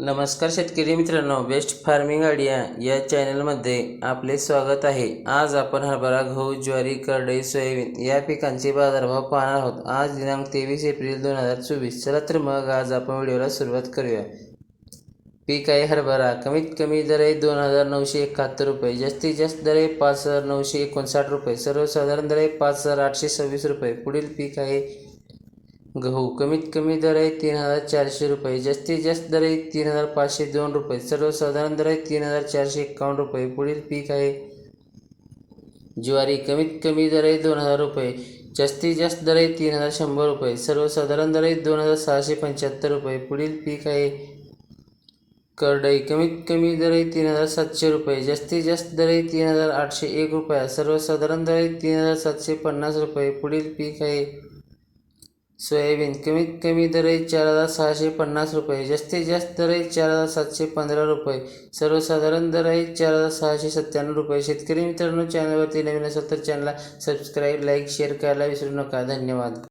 नमस्कार शेतकरी मित्रांनो, बेस्ट फार्मिंग आयडिया या चॅनलमध्ये आपले स्वागत आहे। आज आपण हरभरा, गहू, ज्वारी, करडई, सोयाबीन या पिकांचे बाजारभाव पाहणार आहोत। आज दिनांक 23 एप्रिल 2024। चला तर मग आज आपण व्हिडिओला सुरुवात करूया। पीक आहे हरभरा। कमीत कमी दर आहे 2971 रुपये, जास्तीत जास्त दर आहे 5959 रुपये, सर्वसाधारण दर आहे 5826 रुपये। पुढील पीक आहे गहू। कमीत कमी दर आहे 3400 रुपये, जास्तीत जास्त दर आहे 3502 रुपये, सर्वसाधारण दर आहे 3451 रुपये। पुढील पीक आहे ज्वारी। कमीत कमी दर आहे 2000 रुपये, जास्तीत जास्त दर आहे 3100 रुपये, सर्वसाधारण दर आहे 2675 रुपये। पुढील पीक आहे करडई। कमीत कमी दर आहे 3700 रुपये, जास्तीत जास्त दर आहे 3801 रुपये, सर्वसाधारण दर आहे 3750 रुपये। पुढील पीक आहे सोयाबीन। कमीत कमी दर आहे 4650 रुपये, जास्तीत जास्त दर आहे 4715 रुपये, सर्वसाधारण दर आहे 4697 रुपये। शेतकरी मित्रांनो, चॅनलवरती नवीन असेल तर चॅनलला सबस्क्राईब, लाईक, शेअर करायला विसरू नका। धन्यवाद।